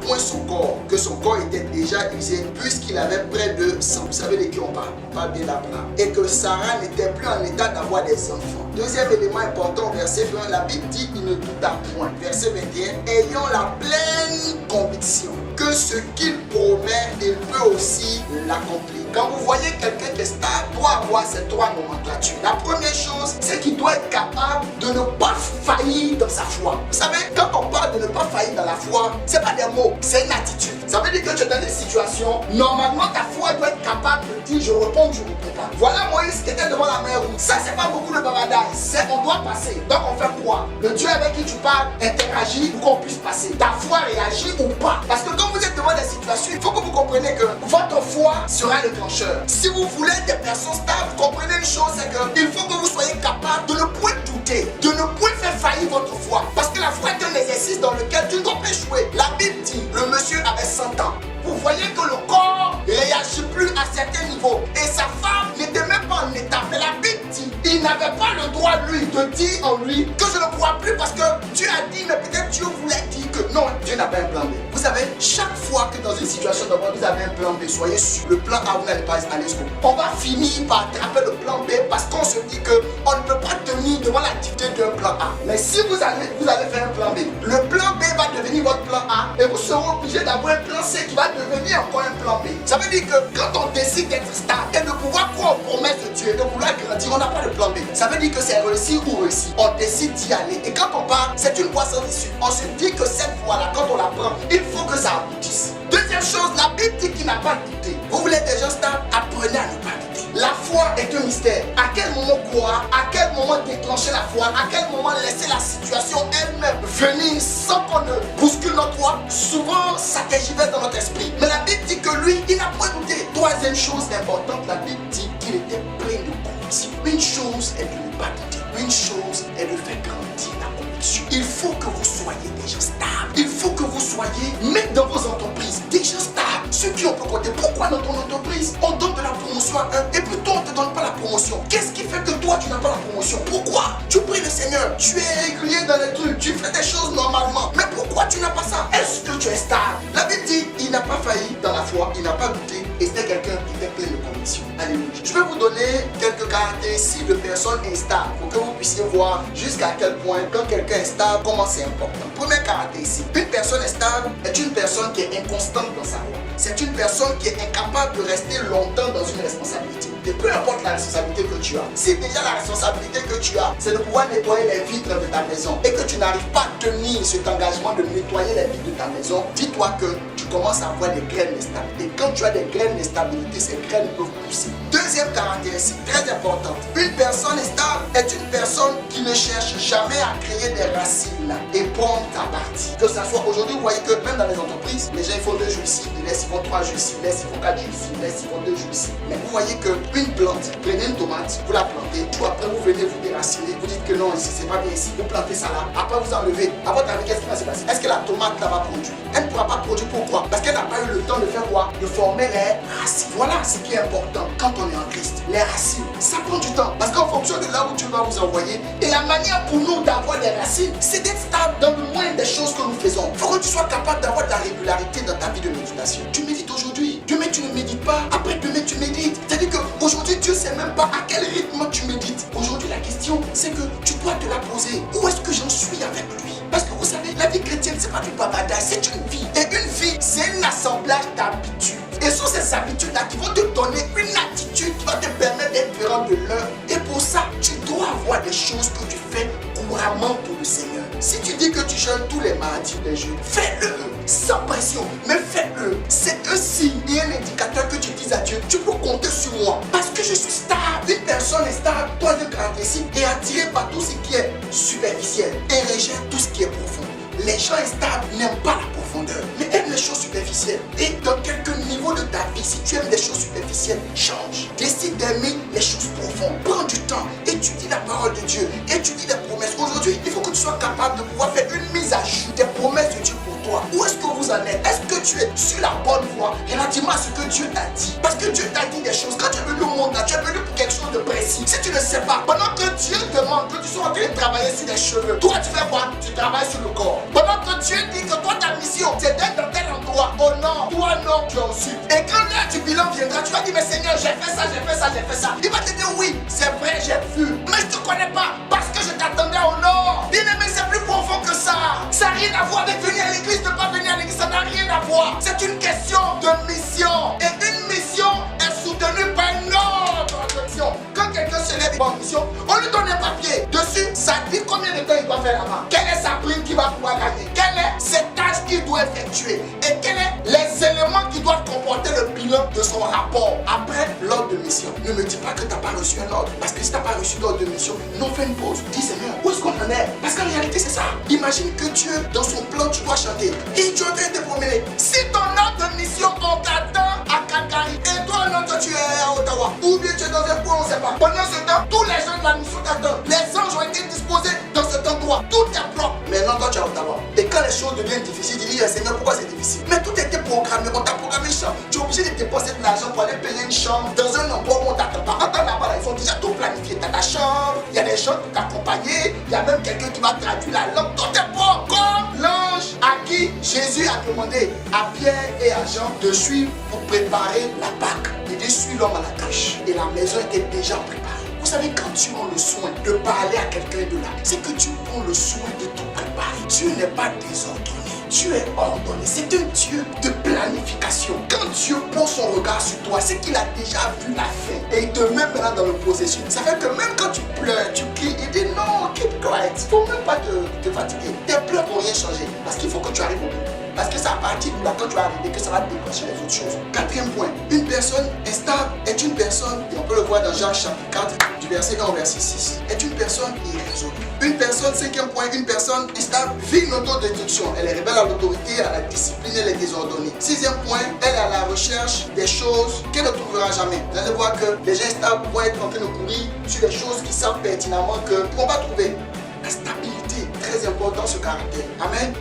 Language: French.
point son corps, que son corps était déjà usé puisqu'il avait près de 100. Vous savez de qui on parle? On parle bien d'Abraham. Et que Sarah n'était plus en état d'avoir des enfants. Deuxième élément important, verset 20, la Bible dit il ne douta point. Verset 21, ayant la pleine conviction que ce qu'il promet, il peut aussi l'accomplir. Quand vous voyez quelqu'un qui est stable, doit avoir ces trois nomenclatures. La première chose, c'est qu'il doit être capable de ne pas faillir dans sa foi. Vous savez, quand on parle de ne pas faillir dans la foi, ce n'est pas des mots, c'est une attitude. Ça veut dire que tu es dans des situations, normalement ta foi doit être capable de dire je réponds ou je ne réponds pas. Voilà Moïse qui était devant la mer rouge. Ça, c'est pas beaucoup de bavardage. C'est on doit passer. Donc on fait quoi? Le Dieu avec qui tu parles interagit pour qu'on puisse passer. Ta foi réagit ou pas? Parce que quand vous êtes devant des situations, il faut que vous compreniez que votre foi sera le déclencheur. Si vous voulez des personnes stables, comprenez une chose, c'est qu'il faut que vous soyez capable de ne point douter, de ne point faire faillir votre foi. Parce que la foi est un exercice dans lequel tu ne dois pas échouer. La Bible dit, le monsieur avait 100 ans. Vous voyez que le corps ne réagit plus à certains niveaux. Et sa femme n'était même pas en état. Mais la Bible dit, il n'avait pas le droit, lui, de dire en lui que je ne crois plus parce que Dieu a dit, mais peut-être Dieu voulait dire que non, Dieu n'a pas un plan B. Vous savez, chaque fois que dans une situation de mort, vous avez un plan B, soyez sûr, le plan A, vous n'allez pas aller jusqu'au bout. On va finir par attraper le plan B parce qu'on se dit qu'on ne peut pas tenir devant l'activité d'un plan A. Mais si vous allez faire un plan B, le plan B va devenir votre plan A et vous serez obligé d'avoir un plan C qui va devenir encore un plan B. Ça veut dire que quand on décide d'être stable et de pouvoir croire aux promesses de Dieu et de vouloir grandir, on n'a pas de plan B. Ça veut dire que c'est réussir ou réussir. On décide d'y aller. Et quand on part, c'est une voie sans issue. On se dit que cette voie-là, quand on la prend, il faut que ça aboutisse. Deuxième chose, la Bible dit qu'il n'a pas douté. Vous voulez des gens stables? Apprenez à ne pas douter. La foi est un mystère. À quel moment croire? À quel moment déclencher la foi? À quel moment laisser la situation elle-même venir sans qu'on ne bouscule notre foi? Souvent, ça tergiverse dans notre esprit. Mais la Bible dit que lui, il n'a pas douté. Troisième chose importante, la Bible dit qu'il était plein de conviction. Une chose est de ne pas douter. Une chose est de faire grandir la conviction. Il faut que vous soyez des gens stables. Il faut que vous soyez, même dans vos entreprises, des gens stables. Ceux qui on peut compter. Pourquoi dans ton entreprise, on donne de la promotion à un et puis toi, on ne te donne pas la promotion? Qu'est-ce qui fait que toi, tu n'as pas la promotion? Pourquoi? Tu pries le Seigneur, tu es régulier dans les trucs, tu fais des choses normalement. Mais pourquoi tu n'as pas ça? Est-ce que tu es stable? La Bible dit, il n'a pas failli dans la foi, il n'a pas douté et c'était quelqu'un qui était plein de conviction. Alléluia. Je vais vous donner quelques caractéristiques de personnes instables pour que vous puissiez voir jusqu'à quel point, quand quelqu'un est stable, comment c'est important. Première caractéristique, une personne stable est une personne qui est inconstante dans sa foi. C'est une personne qui est incapable de rester longtemps dans une responsabilité. Et peu importe la responsabilité que tu as, si déjà la responsabilité que tu as, c'est de pouvoir nettoyer les vitres de ta maison et que tu n'arrives pas à tenir cet engagement de nettoyer les vitres de ta maison, dis-toi que tu commences à avoir des graines d'instabilité. Et quand tu as des graines d'instabilité, ces graines peuvent pousser. Deuxième caractéristique très importante, une personne stable est une personne qui ne cherche jamais à créer des racines et prendre ta partie. Que ça soit aujourd'hui, vous voyez que même dans les entreprises, les gens ils font 2 jours ici, ils laissent, ils font 3 jours ici, ils laissent, ils font 4 jours ici, ils laissent, ils font 2 jours ici. Mais vous voyez qu'une plante, prenez une tomate, vous la plantez, puis après vous venez vous déraciner, vous dites que non, ici c'est pas bien ici, vous plantez ça là, après vous enlevez. À votre avis, qu'est-ce qui va se passer? Est-ce que la tomate là va produire? Elle ne pourra pas produire, pourquoi? Parce qu'elle n'a pas eu le temps de faire quoi? De former les racines. Voilà ce qui est important quand on est en Christ. Les racines, ça prend du temps. Parce qu'en fonction de là où tu vas vous envoyer, et la manière pour nous d'avoir des racines, c'est d'être stable dans le moindre des choses que nous faisons. Il faut que tu sois capable d'avoir de la régularité dans ta vie de méditation. Tu médites aujourd'hui, demain tu ne médites pas, après demain tu médites. C'est-à-dire qu'aujourd'hui Dieu ne sait même pas à quel rythme tu médites. Aujourd'hui la question c'est que tu dois te la poser. Où est-ce que j'en suis avec lui? Parce que vous savez, la vie chrétienne c'est pas du bavardage, c'est une vie. Et une vie c'est un assemblage d'habitudes. Et ce sont ces habitudes-là qui vont te donner une attitude qui va te permettre d'être différent de l'un. Et pour ça, tu dois avoir des choses que tu fais couramment pour le Seigneur. Si tu dis que tu jeûnes tous les mardis, les jeûnes, fais-le sans pression, mais fais-le. C'est un signe et un indicateur que tu dises à Dieu, tu peux compter sur moi parce que je suis stable. Une personne est stable, troisième caractéristique, est attirée par tout ce qui est superficiel et rejette tout ce qui est profond. Les gens instables n'aiment pas la profondeur, mais aiment les choses superficielles. Et dans quelques niveaux de ta vie, si tu aimes des choses superficielles, change. Décide d'aimer les choses profondes. Prends du temps, étudie la parole de Dieu, étudie les promesses. Aujourd'hui, il faut que tu sois capable de pouvoir faire une mise à jour des promesses de Dieu pour toi. Où est-ce que vous en êtes? Est-ce que tu es sur la bonne voie relativement à ce que Dieu t'a dit? Parce que Dieu t'a dit des choses. Quand tu es venu au monde là, tu es venu pour quelque chose de précis. précis. Si tu ne sais pas, pendant que Dieu demande que tu sois en train de travailler sur les cheveux, toi tu fais quoi? Tu travailles sur le corps. Pendant que Dieu dit que toi ta mission c'est d'être dans tel endroit, oh non, toi non, tu es au sud. Et quand l'heure du bilan viendra, tu vas dire mais Seigneur, j'ai fait ça, j'ai fait ça, j'ai fait ça. Il va te dire oui, c'est vrai, j'ai vu, mais je te connais pas parce que je t'attendais au nord. Bien-aimé, c'est plus profond que ça. Ça n'a rien à voir avec venir à l'église, ne pas venir à l'église, ça n'a rien à voir. C'est une question de mission. Et une mission est soutenue par une autre mission. Quand quelqu'un se lève en mission, on lui donne un papier. Dessus, ça dit combien de temps il doit faire là-bas. Quelle est sa prime qu'il va pouvoir gagner. Quelle est ses tâches qu'il doit effectuer. Et quels sont les éléments qui doivent comporter le bilan de son rapport après l'ordre de mission. Ne me dis pas que tu n'as pas reçu un ordre. Parce que si tu n'as pas reçu d'ordre de mission, non, fais une pause. Dis Seigneur, où est-ce qu'on en est? Parce qu'en réalité, c'est ça. Imagine que Dieu, dans son plan, tu dois chanter. Et tu dois te promener. Si ton ordre de mission, on t'attend à Kakari, et toi, non, toi, tu es à Ottawa, ou bien tu es dans un point, on ne sait pas. Pendant ce temps, tous les gens de la mission t'attendent. Les anges ont été disposés dans cet endroit. Tout est propre. Maintenant, toi, tu es à Ottawa. Et quand les choses deviennent difficiles, tu dis, Seigneur, pourquoi c'est difficile? Mais tout était programmé. On t'a programmé une chambre. Tu es obligé de dépenser de l'argent pour aller payer une chambre dans un endroit où on t'attend pas. Quand t'es là-bas, ils ont déjà tout planifié. Tu as ta chambre, il y a des gens pour t'accompagner, il y a même quelqu'un qui va traduire la langue. Tout est bon. Comme l'ange à qui Jésus a demandé à Pierre et à Jean de suivre pour préparer la Pâque. Il dit, suis l'homme à la tâche. Et la maison était déjà préparée. Vous savez, quand tu prends le soin de parler à quelqu'un de là, c'est que tu prends le soin de tout préparer. Tu n'es pas désordonné. Tu es ordonné. C'est un Dieu de planification. Quand Dieu pose son regard sur toi, c'est qu'il a déjà vu la fin. Et il te met maintenant dans le processus. Ça fait que même quand tu pleures, tu cries, il dit non, keep quiet. Il ne faut même pas te fatiguer. Tes pleurs ne vont rien changer. Parce qu'il faut que tu arrives au bout. Parce que c'est à partir de là, quand tu vas arriver, que ça va déclencher les autres choses. Quatrième point, une personne instable est une personne, et on peut le voir dans Jean chapitre 4, du verset 1 au verset 6, est une personne irrésolue. Une personne, cinquième point, une personne instable vit une autodestruction. Elle est rebelle à l'autorité, à la discipline, elle est désordonnée. Sixième point, elle est à la recherche des choses qu'elle ne trouvera jamais. Vous allez voir que les gens instables vont être en train de courir sur des choses qu'ils savent pertinemment qu'ils ne vont pas trouver. La stabilité, très important ce caractère. Amen.